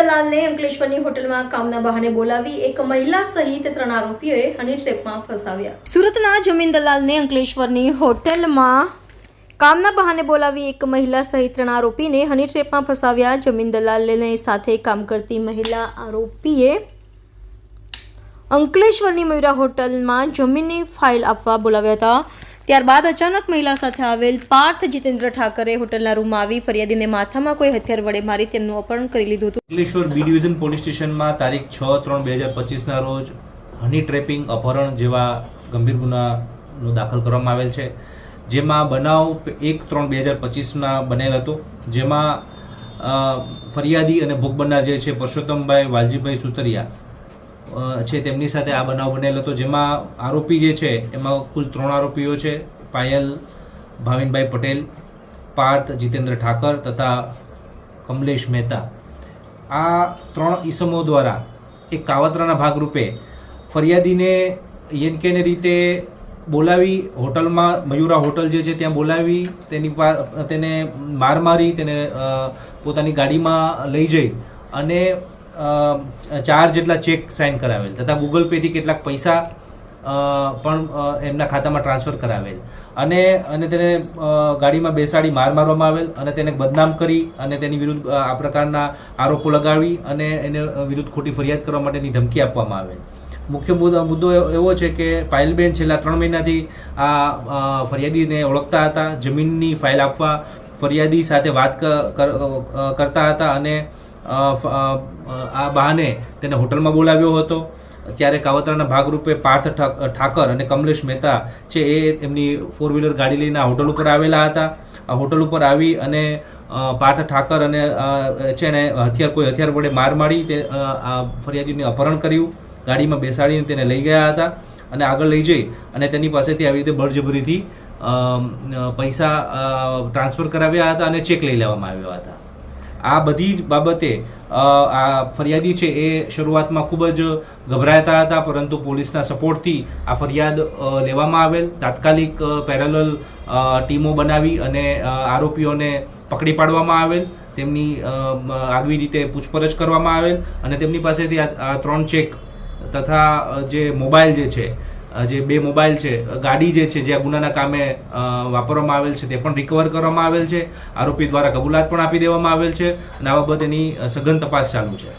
દલાલને અંકલેશ્વરની હોટલમાં કામના બહાને બોલાવી એક મહિલા સહિત 3 આરોપીઓએ હની ટ્રેપમાં ફસાવ્યા. સુરતના જમીન દલાલને અંકલેશ્વરની હોટલમાં કામના બહાને બોલાવી એક મહિલા સહિત 3 આરોપીને હની ટ્રેપમાં ફસાવ્યા. જમીન દલાલને સાથે કામ કરતી મહિલા આરોપીએ અંકલેશ્વરની મયુરા હોટલમાં જમીનની ફાઇલ આપવા બોલાવ્યા હતા. ત્યારબાદ અચાનક મહિલા સાથે આવેલ પાર્થ જીતેન્દ્ર ઠાકરે હોટલના રૂમમાં આવી ફરિયાદીને માથામાં કોઈ હથિયાર વડે મારી તેમનું અપહરણ કરી લીધું હતું. અંકલેશ્વર બી ડિવિઝન પોલીસ સ્ટેશનમાં તારીખ 6/3/2025ના રોજ હની ટ્રેપિંગ, અપહરણ જેવા ગંભીર ગુનાનો દાખલ કરવામાં આવેલ છે. જેમાં બનાવ 1/3/2025ના બનેલ હતો. જેમાં ફરિયાદી અને ભોગ બનનાર જે છે પરસોત્તમભાઈ વાલજીભાઈ સુતરિયા છે, તેમની સાથે આ બનાવ બનેલ હતો. જેમાં આરોપી જે છે એમાં કુલ 3 આરોપીઓ છે: પાયલ ભાવિનભાઈ પટેલ, પાર્થ જીતેન્દ્ર ઠાકર તથા કમલેશ મહેતા. આ 3 ઈસમો દ્વારા એક કાવતરાના ભાગરૂપે ફરિયાદીને યેનકેને રીતે બોલાવી હોટલમાં, મયુરા હોટલ જે છે ત્યાં બોલાવી તેને માર મારી તેને પોતાની ગાડીમાં લઈ જઈ અને 4 જેટલા ચેક સાઇન કરાવેલ તથા ગૂગલ પેથી કેટલાક પૈસા પણ એમના ખાતામાં ટ્રાન્સફર કરાવેલ અને તેને ગાડીમાં બેસાડી મારવામાં આવેલ અને તેને બદનામ કરી અને તેની વિરુદ્ધ આ પ્રકારના આરોપો લગાવી અને એને વિરુદ્ધ ખોટી ફરિયાદ કરવા માટેની ધમકી આપવામાં આવેલ. મુખ્ય મુદ્દો એવો છે કે પાયલબેન છેલ્લા 3 મહિનાથી આ ફરિયાદીને ઓળખતા હતા. જમીનની ફાઇલ આપવા ફરિયાદી સાથે વાત કરતા હતા અને આ બહાને તેને હોટલમાં બોલાવ્યો હતો. ત્યારે કાવતરાના ભાગરૂપે પાર્થ ઠાકર અને કમલેશ મહેતા છે એ એમની 4-વ્હીલર ગાડી લઈને આ હોટલ ઉપર આવેલા હતા. આ હોટલ ઉપર આવી અને પાર્થ ઠાકર અને છે ને કોઈ હથિયાર વડે માર મારી તે ફરિયાદીને અપહરણ કર્યું, ગાડીમાં બેસાડીને તેને લઈ ગયા હતા અને આગળ લઈ જઈ અને તેની પાસેથી આવી રીતે બળજબરીથી પૈસા ટ્રાન્સફર કરાવ્યા હતા અને ચેક લઈ લેવામાં આવ્યા હતા. આ બધી જ બાબતે આ ફરિયાદી છે એ શરૂઆતમાં ખૂબ જ ગભરાતા હતા, પરંતુ પોલીસના સપોર્ટથી આ ફરિયાદ લેવામાં આવેલ. તાત્કાલિક પેરેલલ ટીમો બનાવી અને આરોપીઓને પકડી પાડવામાં આવેલ. તેમની આગવી રીતે પૂછપરછ કરવામાં આવેલ અને તેમની પાસેથી આ 3 ચેક તથા જે મોબાઈલ જે છે, જે 2 મોબાઈલ છે, ગાડી જે છે જે આ ગુનાના કામે વાપરવામાં આવેલ છે તે પણ રિકવર કરવામાં આવેલ છે. આરોપી દ્વારા કબૂલાત પણ આપી દેવામાં આવેલ છે અને આ બાબતેની સઘન તપાસ ચાલુ છે.